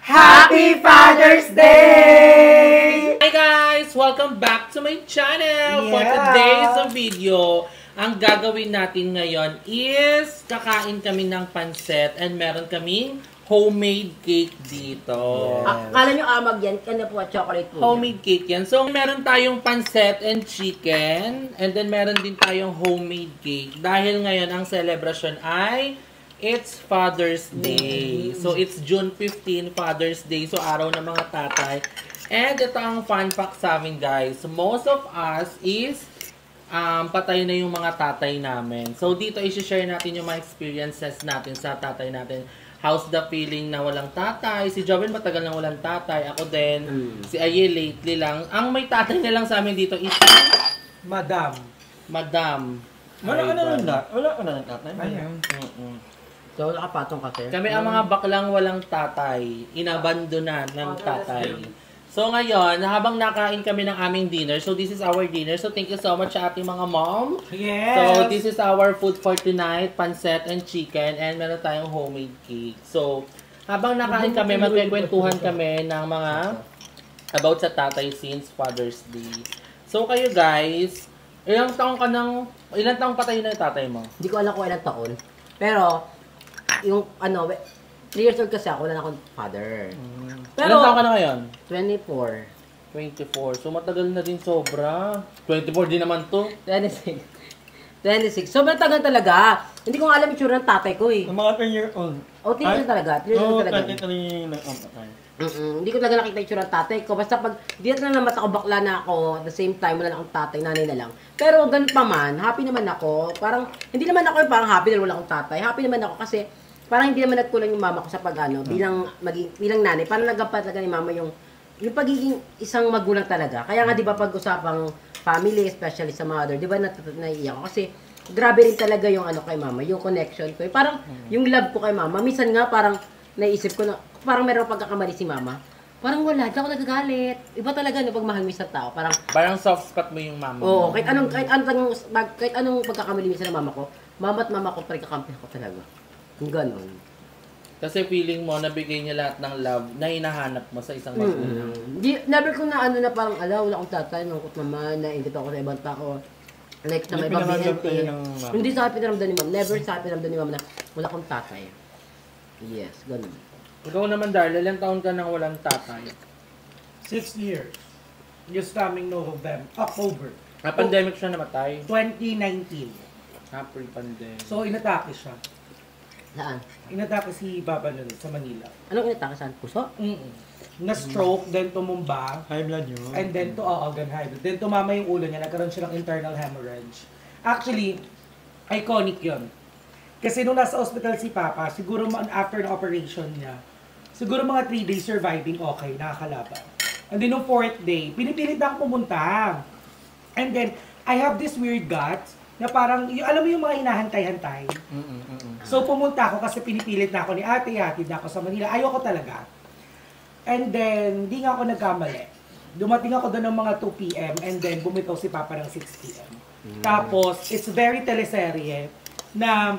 Happy Father's Day! Hi guys! Welcome back to my channel! Yeah. For today's video, ang gagawin natin ngayon is kakain kami ng pansit and meron kaming homemade cake dito. Akala nyo amag yan, kanya po at chocolate po. Homemade cake yan. So, meron tayong pansit and chicken and then meron din tayong homemade cake. Dahil ngayon ang celebration ay it's Father's Day. So, it's June 15, Father's Day. So, araw ng mga tatay. And ito ang fun fact sa amin, guys. Most of us is patay na yung mga tatay namin. So, dito i-share natin yung mga experiences natin sa tatay natin. How's the feeling na walang tatay? Si Joven matagal nang walang tatay. Ako din. Si Aye lately lang. Ang may tatay na lang sa amin dito is Madam. Wala ka na ng tatay. Ayun. So, nakapatong kasi. Kami ang mga baklang walang tatay, inabandona ng tatay. So ngayon, habang nakain kami ng aming dinner, so this is our dinner. So thank you so much sa ating mga mom. Yes! So this is our food for tonight, pancit and chicken, and meron tayong homemade cake. So habang nakain kami, magkikwentuhan kami ng mga about sa tatay since Father's Day. So kayo guys, ilang taong patay na yung tatay mo? Hindi ko alam kung ilang taon. Pero, yung 3 years old kasi ako, wala na akong father. Pero, Ilang taong ka na ngayon? 24. 24. So matagal na din sobra. 24 din naman to. 26. 26. Sobrang tagal talaga. Hindi ko nga alam yung tsura ng tatay ko eh. Ang mga 10 years old. O, 3 years talaga. 3 years old talaga. Hindi ko talaga nakita yung tsura ng tatay ko. Basta pag di na naman ako bakla na ako, at the same time wala na akong tatay, nanay na lang. Pero ganun pa man, happy naman ako. Parang, hindi naman ako yung parang happy dahil wala akong tatay. Happy naman ako kasi parang hindi naman nagkulang yung mama ko sa pag-ano, bilang nanay. Parang nagapat talaga ni mama yung pagiging isang magulang talaga. Kaya nga di ba pag-usapang family, especially sa mother, di ba naiiyak ako? Kasi grabe rin talaga yung kay mama, yung connection ko. Parang yung love ko kay mama, minsan nga parang naisip ko na, parang meron pagkakamali si mama. Parang wala, di ako nagagalit. Iba talaga no, pag mahal mo sa tao. Parang soft spot mo yung mama mo. Oo, kahit anong pagkakamali minsan ng mama ko, mama at mama ko, parang kakampi ako talaga. Yung ganon. Kasi feeling mo, nabigay niya lahat ng love na hinahanap mo sa isang magulang. Never ko na na parang, wala akong tatay, nangkot naman, naingit ako sa ibang tao. Like na may babihente. Hindi sa pinaramdam ni ma'am. Never sa pinaramdam ni ma'am na wala akong tatay. Yes, ganun. Ikaw naman, Darla, ilang taon ka nang walang tatay? 6 years. Just coming October. Pandemic siya namatay. 2019. Pre-pandemic. So, inatake siya. Saan? Inatake si Baba nun sa Manila. Anong inatake saan? Puso? Na-stroke, then tumumba. High blood yun. And then high blood. Then tumama yung ulo niya, nagkaroon siya ng internal hemorrhage. Actually, iconic yun. Kasi nung nasa hospital si Papa, siguro after the operation niya, siguro mga 3 days surviving, okay, nakakalaban. And then nung 4th day, pinipilit na akong pumunta. And then, I have this weird gut, na parang, alam mo yung mga hinahantay-hantay. So pumunta ako kasi pinipilit na ako ni ate, hatid na ako sa Manila. Ayoko talaga. And then, di nga ako nagkamali. Dumating ako doon ng mga 2 p.m. and then bumitaw si Papa ng 6 p.m. Tapos, it's very teleserye na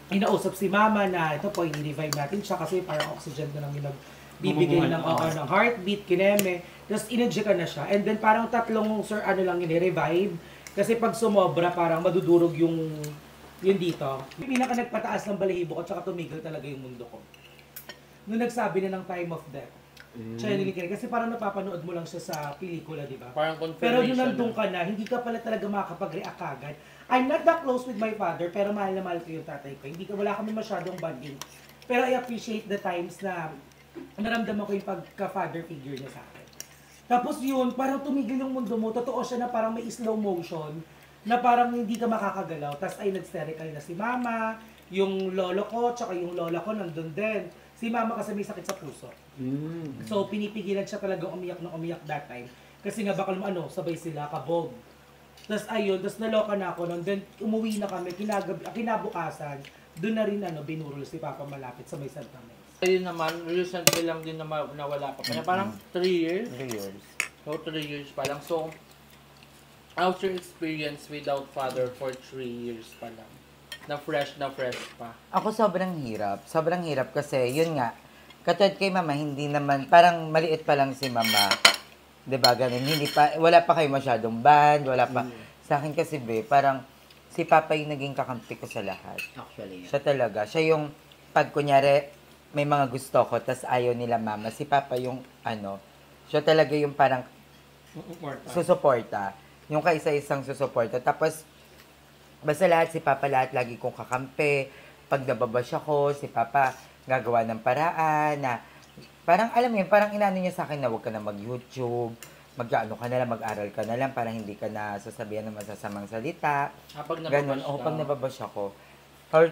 inausap si Mama na ito po, i-revive natin siya kasi parang oxygen ko lang yung nagbibigay ng heartbeat, kineme. Tapos inadjika na siya. And then parang 3 lang yun, revive. Kasi pag sumobra, parang madudurog yung dito. Pinaka nagpataas ng balahibo ko, tsaka tumigil talaga yung mundo ko. Nung nagsabi na ng time of death, siya yung nilikinig. Kasi parang napapanood mo lang siya sa pelikula, di ba? Parang confirmation. Pero nung nandun ka na, hindi ka pala talaga makakapag-react agad. I'm not that close with my father, pero mahal na mahal ko yung tatay ko. Wala kami masyadong bonding. Pero I appreciate the times na naramdaman ko yung pagka-father figure niya sa akin. Tapos yun, parang tumigil yung mundo mo. Totoo siya na parang may slow motion, na parang hindi ka makakagalaw. Tapos ay nag-sterical na si Mama, yung lolo ko, tsaka yung lola ko nandun din. Si Mama kasi may sakit sa puso. So pinipigilan siya talaga umiyak na umiyak that time. Kasi nga baka sabay sila, kabog. Tapos ayun, tapos naloka na ako nun. Then umuwi na kami, kinabukasan, doon na rin binurol si Papa malapit sa may Santa Mesa. Ayun naman, recently lang din na nawala pa. Parang 3 years. 3 years. So 3 years pa lang. So, how's your experience without father for 3 years pa lang? Na fresh pa. Ako sobrang hirap. Sobrang hirap kasi, yun nga, katulad kay mama, hindi naman, parang maliit pa lang si mama. 'Di ba ganun? Hindi pa, wala pa kayo masyadong band, wala pa. Sa akin kasi, be, parang si Papa yung naging kakampi ko sa lahat. Actually. Siya talaga. Siya yung, pag kunyari, may mga gusto ko, tas ayaw nila mama, si Papa yung, siya talaga yung parang susuporta. Yung kaisa-isang susuporta. Tapos, basta lahat, si Papa lahat, lagi kong kakampi. Pag nababash ako, si Papa gagawa ng paraan na, parang alam mo yun, parang inano niya sa akin na huwag ka na mag-YouTube, mag-ano ka na lang, mag-aral ka na lang, para hindi ka na sasabihan ng masasamang salita. Pag Ganun. nababash O, ka. pag nababash ako. Or,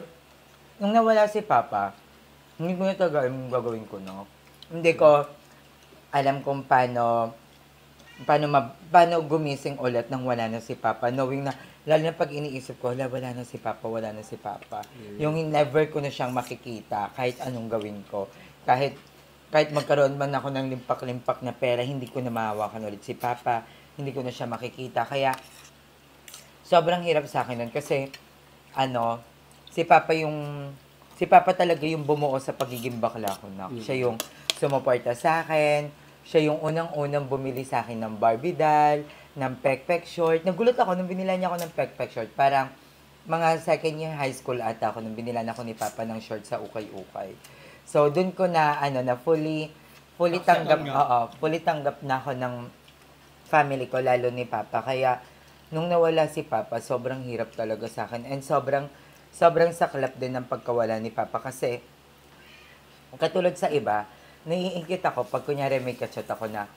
nung nawala si Papa, hindi ko na talaga alam yung gagawin ko, no? Hindi ko alam kung paano gumising ulit nang wala na si Papa. Knowing na, lalo na pag iniisip ko, wala na si Papa, wala na si Papa. Yung never ko na siyang makikita, kahit anong gawin ko. Kahit magkaroon man ako ng limpak-limpak na pera, hindi ko na mahawakan ulit si Papa. Hindi ko na siya makikita. Kaya, sobrang hirap sa akin nun. Kasi, si Papa talaga yung bumuo sa pagiging bakla ko na. Siya yung sumuporta sa akin. Siya yung unang-unang bumili sa akin ng Barbie doll, ng pek-pek short. Nagulat ako nung binila niya ako ng pek-pek short. Parang, mga second year high school ata ako nung binilan ako ni Papa ng short sa ukay-ukay. So, dun ko na, na fully tanggap na ako ng family ko, lalo ni Papa. Kaya, nung nawala si Papa, sobrang hirap talaga sa akin. And sobrang saklap din ng pagkawala ni Papa. Kasi, katulad sa iba, naiingit ako pag kunyari may kachat ako na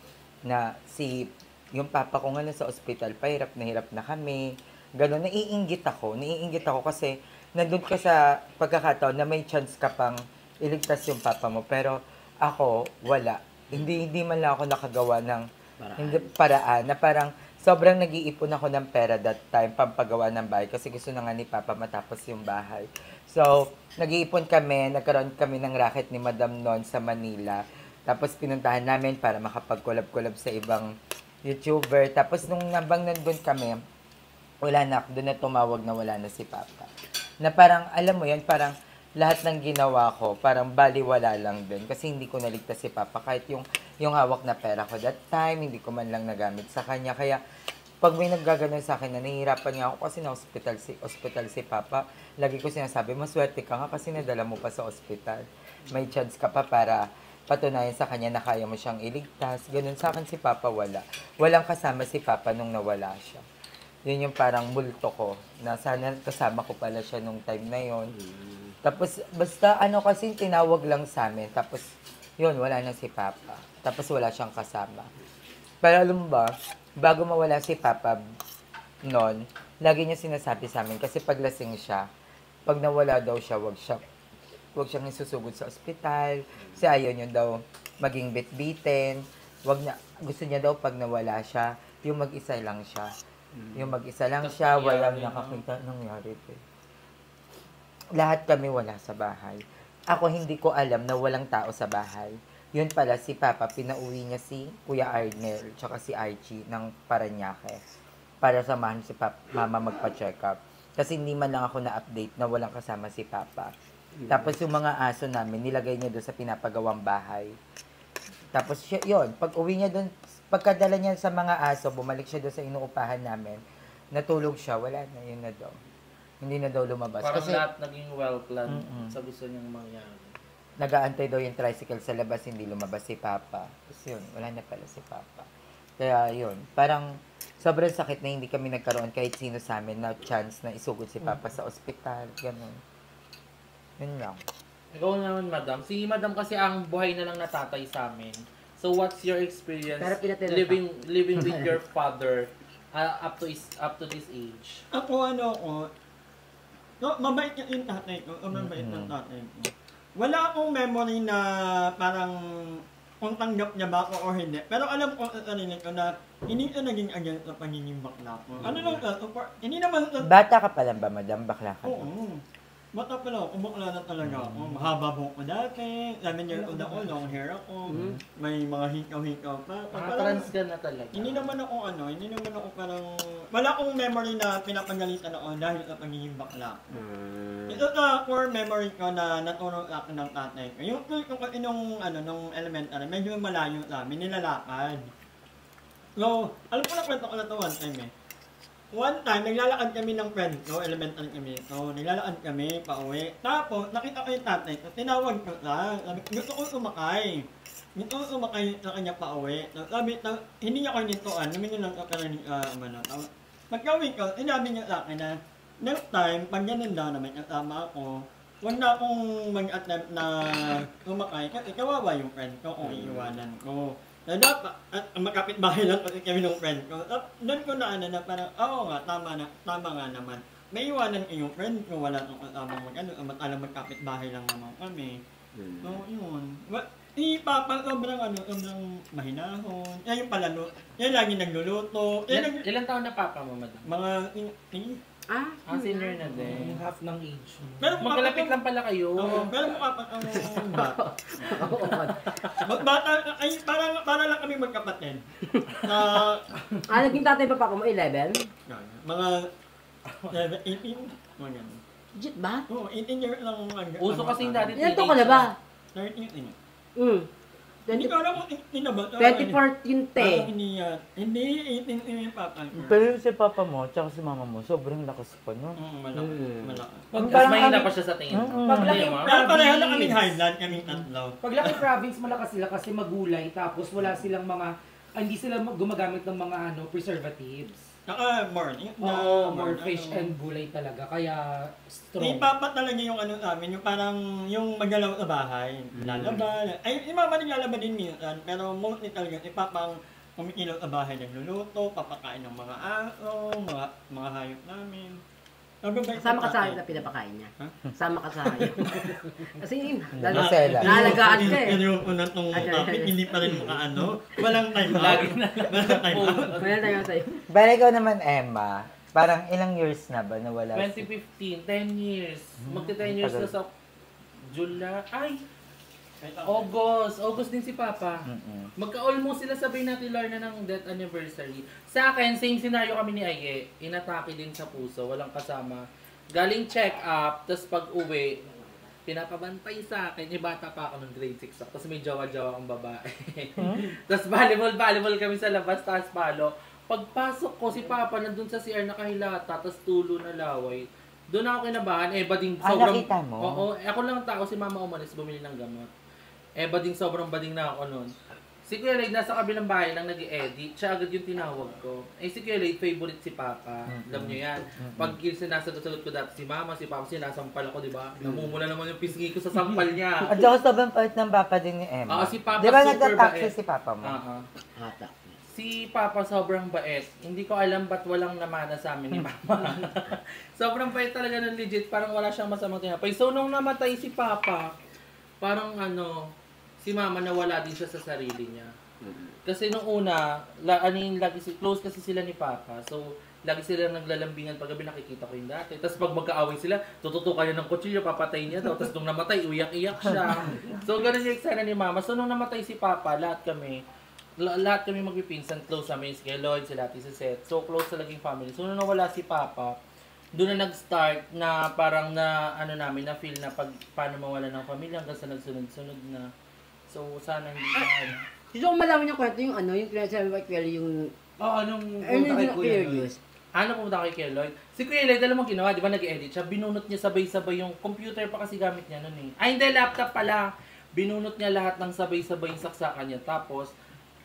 yung Papa ko nga sa ospital, hirap na kami. Ganon, naiingit ako kasi nandun ka sa pagkakataon na may chance ka pang iligtas yung Papa mo. Pero ako, wala. Hindi man lang ako nakagawa ng paraan na parang sobrang nag-iipon ako ng pera that time pampagawa ng bahay kasi gusto na nga ni Papa matapos yung bahay. So, nag-iipon kami, nagkaroon kami ng racket ni Madam noon sa Manila. Tapos pinuntahan namin para makapag-collab-collab sa ibang YouTuber. Tapos nung nandun kami, wala na, doon na tumawag na wala na si Papa. Na parang, alam mo yan, parang lahat ng ginawa ko, parang baliwala lang din. Kasi hindi ko naligtas si Papa. Kahit yung hawak na pera ko that time, hindi ko man lang nagamit sa kanya. Kaya, pag may naggaganon sa akin na nahihirapan nga ako kasi na-hospital si Papa, lagi ko sinasabi, maswerte ka nga kasi nadala mo pa sa ospital. May chance ka pa para patunayan sa kanya na kaya mo siyang iligtas. Ganun sa akin si Papa, wala. Walang kasama si Papa nung nawala siya. Yun yung parang multo ko, na sana kasama ko pala siya nung time na yon. Tapos, basta kasi tinawag lang sa amin. Tapos, yun, wala na si Papa. Tapos wala siyang kasama. Pero alam mo ba, bago mawala si Papa noon, lagi niya sinasabi sa amin, kasi paglasing siya, pag nawala daw siya, wag siyang isusugod sa ospital, kasi ayaw niya daw maging bitbitin, gusto niya daw pag nawala siya, yung mag-isa lang siya. Yung mag-isa lang siya, walang nakakita nangyari. Lahat kami wala sa bahay. Ako hindi ko alam na walang tao sa bahay. Yun pala, si Papa, pinauwi niya si Kuya Arnel, tsaka si Archie ng Paranaque para samahan si Mama magpa-check up. Kasi hindi man lang ako na-update na walang kasama si Papa. Tapos yung mga aso namin, nilagay niya doon sa pinapagawang bahay. Tapos yun, pag uwi niya doon, pagkadala niya sa mga aso, bumalik siya doon sa inuupahan namin, natulog siya, wala na, yun na daw. Hindi na daw lumabas. Parang kasi lahat naging well-planned sa gusto niyang mangyari. Nag-aantay daw yung tricycle sa labas, hindi lumabas si Papa. Tapos yun, wala na pala si Papa. Kaya yun, parang sobrang sakit na hindi kami nagkaroon kahit sino sa amin na chance na isugod si Papa sa ospital, ganun. Yun lang. Ikaw naman, Madam. Si Madam kasi ang buhay na lang natatay sa amin. So what's your experience Pero pinatira living with your father up to this age? Ako mabait yung tatay ko, mabait ng tatay ko. Wala akong memory na parang kung tanggap niya ba ako o hindi. Pero alam ko sa sarili ko na hindi ito naging agent sa pagiging bakla ko. Ano lang hindi naman Bata ka pa lang ba, Madam? Bakla ka? Oo. Bata pa lang, umukla na talaga ako. Mahaba buhok ko dati, 11 years old ako, long hair ako, may mga hikaw-hikaw pa. Trans ka na talaga. Hindi naman ako parang, wala akong memory na pinapagalitan ako dahil sa pagiging bakla. Ito na core memory ko na naturo sa akin ng tatay ko. Yung kasi nung elementary, medyo malayo sa amin, nilalakad. So, alam ko na kwento ko na ito one time eh. One time, naglalakad kami ng friend ko, elementary kami. So, naglalakad kami, pauwi. Tapos, nakita ko yung tatay ko, tinawag ko lang. Sabi, gusto ko sumakay. Gusto ko sumakay sa kanya pauwi. Sabi, hindi niya ko nitoan, namin lang ako karani, pagkawin ko, sinabi niya sa akin na, next time, pag ganun daw naman, kasama ako, huwag na akong mag-attempt na sumakay kasi kawawa yung friend ko kung iiwanan ko. Na dapat, at makapit-bahay lang kasi kami ng friend ko. Doon ko na parang, oo nga, tama nga naman. May iwanan ko yung friend ko, wala nang kasamang mag-alam magkapit-bahay lang naman kami. So, yun. Si Papa, sobrang mahinahon. Yan yung palalo. Yan lagi nagluluto. Ilan taon na papa mo, madam? Mga, Senior na din. Half ng age mo. Magkalapit lang pala kayo. Pero mukha pa ang bata. Bata, ay para lang kami magkapatid. Naging tatay pa mo, 11? Mga 18, mga ganun. Legit ba? Oo, 18 years lang. Uso kasing dati Ilan to ka na ba? 13 yun. 20, Hindi ko alam kung 18 na ba? 2014 te. Hindi, 18 yung papa. Pero si papa mo, tsaka si mama mo, sobrang lakas pa, no? Malaki. Mas mahina pa siya sa tingin. Paglaki Pero pareho na kaming highland, kaming tatlo. Paglaki province, malakas sila kasi magulay, tapos wala silang hindi sila gumagamit ng mga preservatives. More. More fish and gulay talaga, kaya strong. Si Papa talaga yung namin, yung parang yung magalaw sa bahay. Lalaba. Ay, si Mama naglalaba din minsan, pero mostly talaga si Papa ang kumikilaw sa bahay, nagluluto, papakain ng mga aso, mga hayop namin. Kasama ka sa hayop na pinapakain niya. Kasama ka sa hayop. Kasi Nalagaan ka eh. Pero yung unang tong topic, hindi pa rin walang time out. Walang time out. Mayroon tayo sa'yo. Pero ikaw naman, Emma, parang ilang years na ba nawala 2015, 10 years. Magti-10 years na sa July. August din si Papa. Magka-almost sila sabay natin Lorna ng death anniversary. Sa akin, same scenario kami ni Aye. Inatake din sa puso, walang kasama. Galing check-up, tapos pag-uwi, pinapabantay sa akin. Bata pa ako ng grade 6 ako. Tapos may jawa-jawa akong babae. Tapos volleyball kami sa labas, tapos palo. Pagpasok ko, si Papa nandun sa CR nakahilata, tapos tulo na laway. Doon ako kinabahan. Bading sobrang... nakita mo? Oo, ako lang tao, si Mama umalis, bumili ng gamot. Bading sobrang bading na ako noon. Si Kuya Lloyd, nasa kabilang bahay lang nag-i-edit. Siya agad yung tinawag ko. Si Kuya Lloyd, favorite si Papa. Alam niyo yan. Pag sinasagot-sagot ko dati si Mama, si Papa, sinasampal ako, di ba? Namumula naman yung pisngi ko sa sampal niya. At saka sobrang pait ng papa din ni Emma. Si Papa di ba super nagka-taxi bait. si papa mo? Si Papa sobrang bait. Hindi ko alam ba't walang namana sa amin ni Mama. Sobrang bait talaga ng legit. Parang wala siyang masamang tinapay. So, nung namatay si Papa, parang si Mama nawala din siya sa sarili niya. Kasi nung una, close kasi sila ni Papa. So, lagi sila naglalambingan paggabi, nakikita ko yung dati. Tapos pag magkaaway sila, tututukan niya ng kutsilyo, papatay niya daw. Tapos nung namatay, uyak-iyak siya. So, ganun yung eksena ni Mama. So, nung namatay si Papa, lahat kami magpipinsan, close kami, si Lloyd, si Lati, si Seth. So, close talaga yung family. So, nung nawala si Papa, doon na nag-start na parang namin, na feel na paano mawala ng pamilya hanggang sa nagsunod-sunod na. So, sana hindi Gusto ko malaman yung kwento yung yung sinasabi ba yung... nung punta kay Kuya Lloyd. Pumunta kay Kuya Lloyd? Si Kuya Lloyd, alam mo ginawa, di ba nag-edit siya? Binunot niya sabay-sabay yung computer pa kasi gamit niya nun eh. Hindi, laptop pala. Binunot niya lahat ng sabay-sabay yung saksakan niya. Tapos,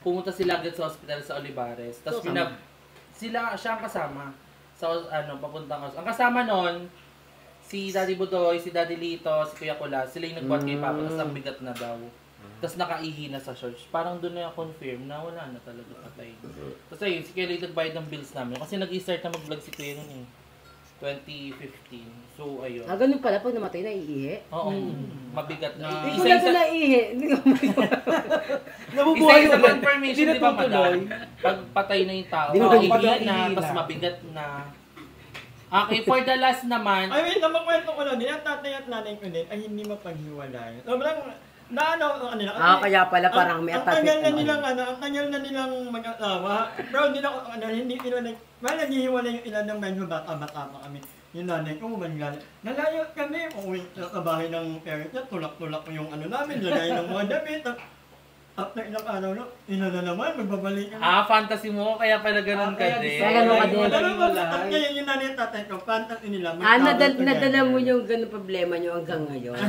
pumunta sila agad sa hospital sa Olivares. Tapos siya ang kasama sa papuntang hospital. Ang kasama nun, si Daddy Budoy, si Daddy Lito, si Kuya Kulas, sila yung nagbuhat kay Papa, tapos ang bigat na daw. Tapos nakaihi na sa church. Parang doon na confirm na wala na talaga patay. Tapos ayun, si Kuya Lloyd nagbayad ng bills namin. Kasi nag-start na mag-vlog si Kuya nun eh. 2015. So ayun. Ganun pala pag namatay na iihi? Oo. Mabigat na. Hindi ko lang na iihi. Nabubuhay Isa-isa ulit. confirmation, di ba madam? Pag patay na yung tao, Di ba, ihi pag na, ihi tapos na. mabigat na. Okay, for the last naman, I mean, namakwento ko lang din, ang tatay at nanay ko din ay hindi mapaghiwalay. Sobrang, Kaya pala parang may ang attachment. tagal na nilang, ang tagal na nilang mag-asawa. Pero hindi nila, naghihiwalay yung ilan ng medyo bata-bata pa kami. Yung nanay ko, nalayo kami, uwi sa bahay ng parents niya, tulak-tulak ko yung namin, lagay ng mga damit. After ilang araw na, na naman, magbabalik kami. fantasy mo, kaya pala ganun ka din. Kaya ganun ka din. At ngayon yung nanay at tatay ko, fantasy nila. Nadala mo yung ganun problema nyo hanggang ngayon.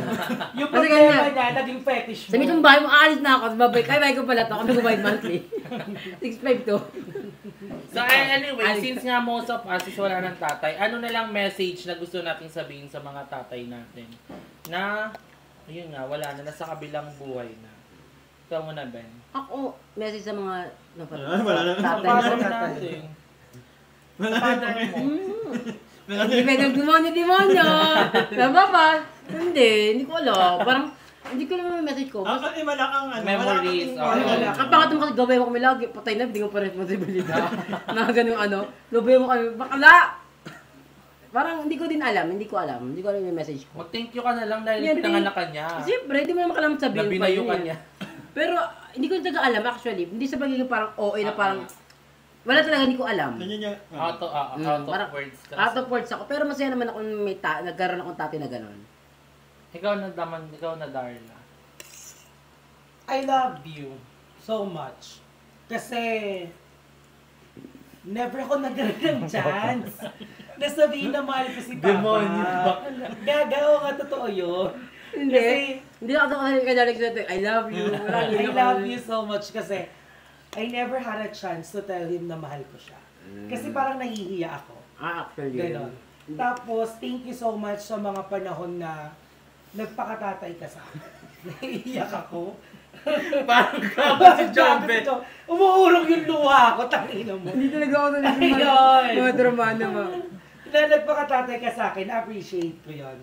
Yung Kasi problema niya, naging fetish mo. Sabi kong bahay mo, aalis na ako. Babay, kaya ko pala to. Kami kumain monthly. 6'5 to. So anyway, since nga most of us is wala ng tatay, ano na lang message na gusto nating sabihin sa mga tatay natin? Na, yun nga, wala na, nasa kabilang buhay na. Ikaw muna, Ben. Ako, message sa mga Wala na. tatay. Father natin. Father mo. Hindi pwedeng demonyo. Tama ba? Hindi ko alam. Parang, hindi ko naman message ko. Kasi wala kang Memories, wala Ang pangat mo kasi gawin mo kami lagi. Patay na, hindi ko pa responsibilidad. Na ganun gawin mo kami. Bakla! Parang hindi ko alam yung message ko. Mag-thank you ka na lang dahil Hindi. pinanganak ka niya. Siyempre, hindi mo naman kailangan sabihin pa Nabinayo yun ka eh. niya. Pero, hindi ko talaga alam actually. Hindi sa pagiging parang OA na parang, wala talaga hindi ko alam. Out of Parang words ka. Out of words ako. Pero masaya naman ako nagkaroon akong tatay na gano'n. Ikaw na Darla. I love you so much. Kasi, never ako nagkaroon ng chance. Nasabihin na mahal ko si Papa. Demonyo. Gagawa nga, totoo yun. Kasi, Hindi ako kadalig sa I love you. I love you so much kasi I never had a chance to tell him na mahal ko siya. Kasi parang nahihiya ako. Actually. Ganon. Tapos, thank you so much sa mga panahon na nagpakatatay ka sa akin. Nahihiyak ako. Parang ka si Jombe. Umuurong yung luha ko, tangina mo. Hindi talaga ako Ayun. mga drama naman. Na nagpakatatay ka sa akin, appreciate ko yun.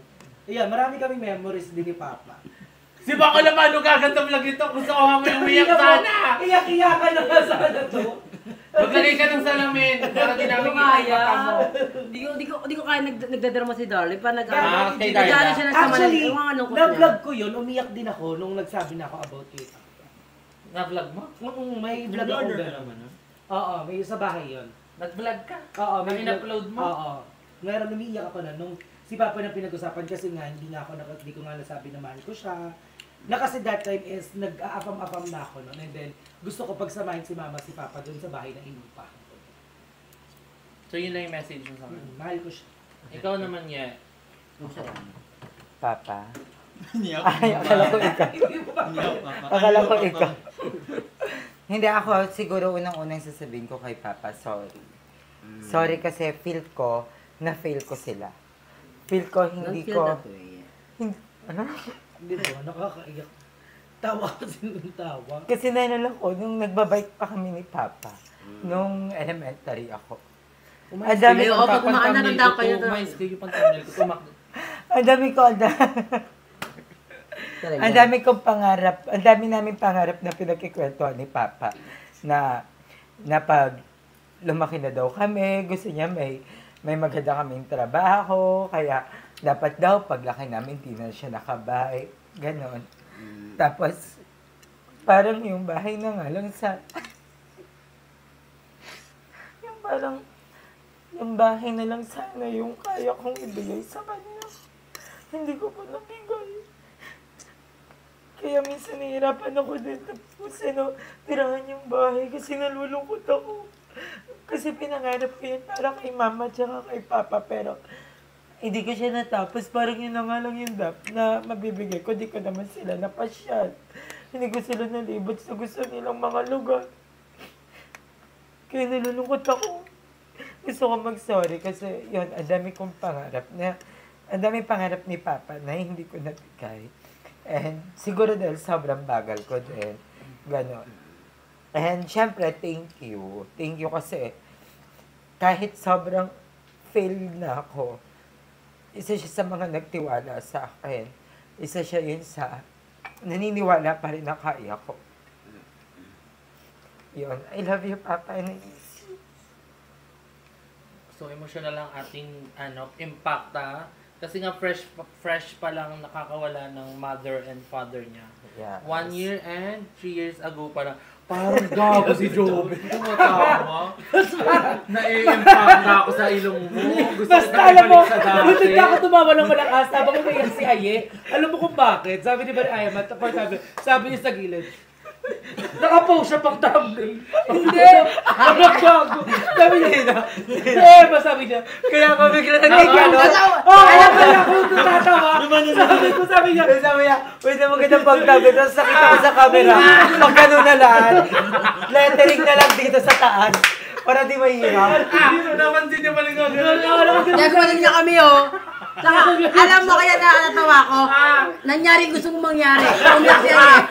Ayan, marami kaming memories din ni Papa. Si Bako naman, nung gaganda vlog ito, gusto ko nga mo yung umiyak sana. Iyak-iyakan na nga sana to. Maglagay ka ng salamin para di namin kita Kaya. yung mata mo. Hindi ko kaya nagdadrama si Darlie. Pa kay Darla. nag-ano siya ng sama Actually, yung mga lungkot na-vlog ko yun, umiyak din ako nung nagsabi na ako about kay Papa. Na-vlog mo? May vlog ako gano'n. Oo, may sa bahay yun. Nag-vlog ka? Oo, Nang in-upload mo? Oo. Meron, umiiyak ako na nung si Papa na pinag-usapan kasi nga hindi ko nga nasabi na mahal ko siya. Na kasi that time is nag-aafam-afam na ako noon, and then gusto ko pagsamahin si Mama si Papa doon sa bahay na inupa. So yun lang yung message mo sa akin. Mahal ko siya. Ikaw naman, Ye. Papa. Niyak. Ay, akala ko ikaw. Akala ko ikaw. Hindi ako, siguro unang-unang sasabihin ko kay Papa, sorry. Sorry kasi feel ko, na-fail ko sila. Feel ko, hindi ko... Ano? Hindi ba? Nakakaiyak. Tawa kasi nung tawa. Kasi naalala ko, nung nagbabike pa kami ni Papa, nung elementary ako. Ang dami ko, pag umaanaranda kayo na. Umayos kayo pang thumbnail ko. Tumakbo. ang dami kong pangarap, ang dami namin pangarap na pinagkikwentuhan ni Papa na pag lumaki na daw kami, gusto niya may maganda kaming trabaho, kaya dapat daw paglaki namin hindi na siya nakabay, ganon. Tapos, parang yung bahay na nga lang sa... yung bahay na lang sana yung kaya kong ibigay sa kanya. Hindi ko pa nabigay. Kaya minsan nahihirapan ako din tapos tirahan yung bahay kasi nalulungkot ako. Kasi pinangarap ko yun para kay Mama at kay Papa pero hindi ko siya natapos. Parang yun na nga lang yung na mabibigay ko. Di ko naman sila napasyal. Hindi ko sila nalibot sa gusto nilang mga lugar. Kaya nalulungkot ako. Gusto ko mag-sorry kasi yun, ang dami kong pangarap ni Papa na hindi ko nabigay. And siguro dahil sobrang bagal ko din. Ganon. And syempre, thank you. Thank you kasi kahit sobrang fail na ako, isa siya sa mga nagtiwala sa akin. Isa siya yun sa naniniwala pa rin na kaya ko. Yun. I love you, Papa. And I miss you. So So, emotional ang ating impacta. Kasi nga fresh pa lang nakakawala ng mother and father niya. Yeah. 1 year and 3 years ago pa lang. Parang gago si Joven. Tumatawa. Nai-impact na ako sa ilong mo. Gusto Basta ko alam mo, sa dati. hindi ako tumawa ng malakas. Habang umiyak si Aye, alam mo kung bakit? Sabi ni Aye, sabi niya sa gilid, nakapost siya pang thumbnail. Hindi! Nagagago. Sabi niya, sabi niya, Kaya ako bigla alam mo na kung natatawa. Sabi niya, wait na magandang pagtabi. Tapos nakita ko sa camera, pag gano'n na lahat, lettering na lang dito sa taas. Para di mahirap. Napansin niya pala nga gano'n. Nagawa niya kami, oh. Saka, alam mo kaya natawa ko, nangyari gusto mong mangyari. Umiyak siya eh.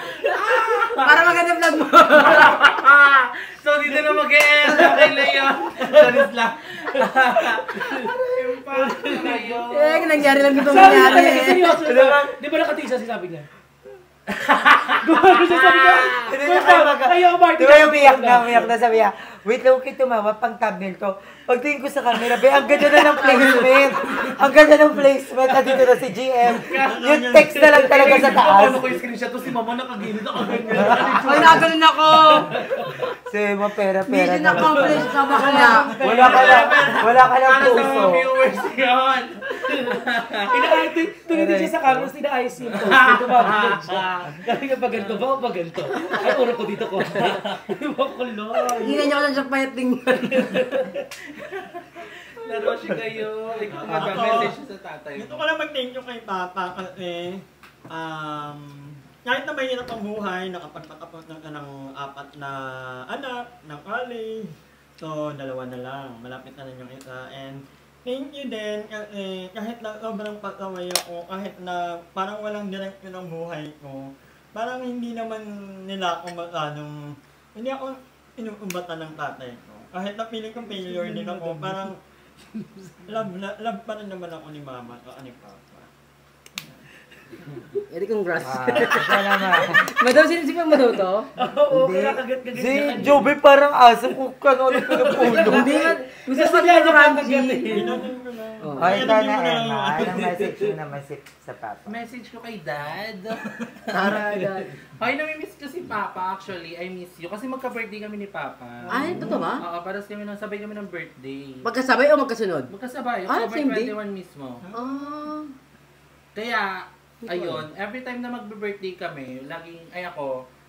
Para maganda vlog mo. So, dito na mag-e-end. Okay, Leo. Charis lang. Impact na yun. Nangyari lang gusto mong sabi niya mangyari. talaga, seryoso. Di ba nakatisa si sabi niya? Gumano siya, sabi niya. Ayaw, Martin. Di ba yung umiyak na sabi niya, wait lang, okay tumawa, pang thumbnail ko. Pagtingin ko sa camera, ang ganda na ng placement. Ang ganda ng placement. Nandito na si GM. Yung text na lang talaga sa taas. Ano ko yung screenshot to si mama nakagilid ako ganyan. Ay, naganon ako. Sabi mo, pera Mission na. accomplished sa bakla. Wala ka lang Para sa puso. mga viewers yun. Tumingin siya sa camera, sina-ice yung post. Tumabot siya. Sabi niya, pag ganito ba o pag ganito? Ay, puro ko dito ko. Di ba ko, Lord? Hindi ko lang siya payat tingnan. Laro siya kayo. Ikaw mag-message siya sa tatay Gusto mo. ko lang mag-thank you kay Papa kasi kahit na mahirap ang buhay, nakapagpatapos na ng 4 na anak, ng college. So, 2 na lang. Malapit na yung isa. And thank you din kasi kahit na sobrang pataway ako, kahit na parang walang direksyon ng buhay ko, parang hindi naman nila ako hindi ako inuumbatan ng tatay ko. Kahit na feeling ko failure din ako, parang love pa rin naman ako ni Mama at ni Papa. Edi congrats. Ito naman. Madam, sinisipan mo daw to? Oo, Hindi. kaya kagat-kagat Si niya. Joby parang aso kung ano pinupulo. Hindi man. Gusto Kasi ko niya niya niya crunchy. kagat-kagat. Ginanin ko na. Oh. Ay, ito Kaya na, nabigyan mo Emma. lang Anong message mo naman sa papa? Message ko kay Dad. Taragan. Ay, namimiss ko si Papa actually. I miss you. Kasi magka-birthday kami ni Papa. Ay, totoo ba? Oo, para sabay kami ng birthday. Magkasabay o magkasunod? Magkasabay. Ah, October same day? 21 mismo. Ah. Kaya, ayun, every time na magbe-birthday kami,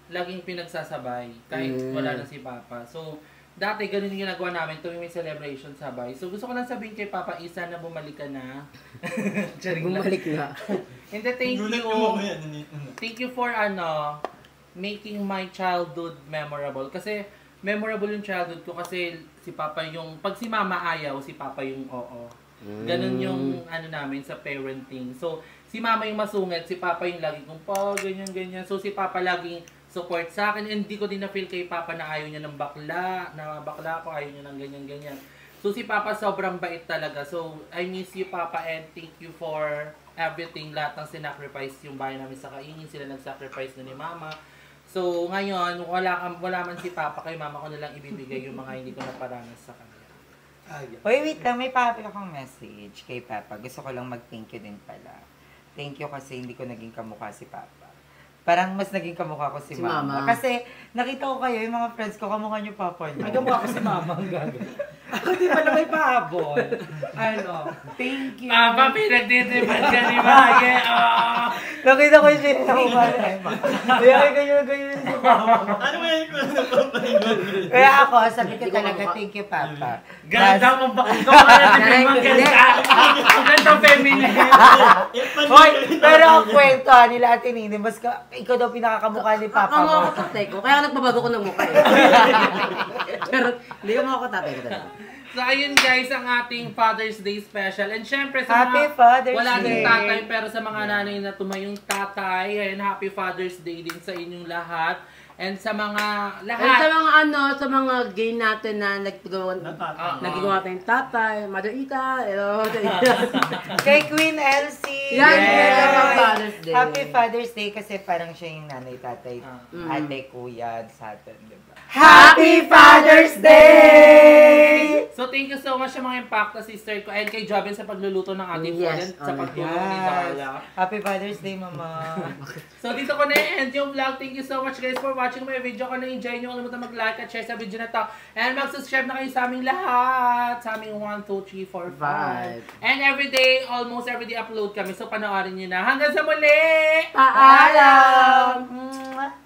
laging pinagsasabay. Kahit wala na si Papa. So, dati ganun yung ginagawa namin tuwing may celebration sabay. So, gusto ko lang sabihin kay Papa Isa na bumalik ka na. Charing lang. Bumalik nga. Hindi, thank Gulat you. ko mamaya. Thank you for making my childhood memorable. Kasi memorable yung childhood ko kasi si Papa yung, pag si Mama ayaw, si Papa yung oo. Ganun yung namin sa parenting. So, si Mama yung masungit, si Papa yung lagi kong ganyan. So, si Papa laging support sa akin. And hindi ko din na-feel kay Papa na ayaw niya ng bakla. Na bakla ko, ayaw niya ng ganyan. So, si Papa sobrang bait talaga. So, I miss you, Papa, and thank you for everything. Lahat ng sinacrifice yung bahay namin sa kaingin. Sila nag-sacrifice na ni Mama. So, ngayon, wala man si Papa, kay Mama ko nalang ibibigay yung mga hindi ko naparanas sa kanya. Wait lang, may papil akong message kay Papa. Gusto ko lang mag-thank you din pala. Thank you kasi hindi ko naging kamukha si Papa. Parang mas naging kamukha ko si Mama. Kasi nakita ko kayo, yung mga friends ko, kamukha niyo Papa niyo. Kamukha ko si Mama ang gagawin. Ako di ba na may pahabol? Thank you. Papa, pinagtitipan ka ni Maya. Nakita ko yung sinamukha ni Emma. Kaya ganyan si Papa. Ano kaya yung kwento ng Papa ni Mami? Kaya ako, sabi ko talaga, thank you, Papa. Ganda mo ba? Ikaw ka na din maganda. Ganda feminine. Hoy, pero ang kwento nila Ate Nini, mas ikaw daw pinakakamukha ni Papa Ako mo. ako tatay ko. Kaya nagbabago ko ng mukha eh. Pero hindi ko ako tatay ko talaga. So, ayun guys, ang ating Father's Day special. And syempre, sa Happy mga Father's wala Day. din tatay, pero sa mga nanay na tumayong tatay, ayun, Happy Father's Day din sa inyong lahat. And sa mga lahat. And sa mga gay natin na nagagawa tayong tatay, Mother Ita, hello, Mother Ita. Kay Queen Elsie. Yan, Yes. Happy Father's Day. Happy Father's Day kasi parang siya yung nanay, tatay, Ah. ate, kuya sa atin, di ba? Happy Father's Day! So, thank you so much sa mga impacta, sister ko, and kay Jobin sa pagluluto ng ating food Yes, and sa pagtulong ni Darla. Happy Father's Day, Mama. So, dito ko na i-end yung vlog. Thank you so much, guys, for watching my video. Kung na-enjoy nyo, kalimutan mag-like at share sa video na to. And mag-subscribe na kayo sa aming lahat. Sa aming 1, 2, 3, 4, 5. And everyday, almost everyday upload kami. So, panoorin nyo na. Hanggang sa muli! Paalam! Mwah.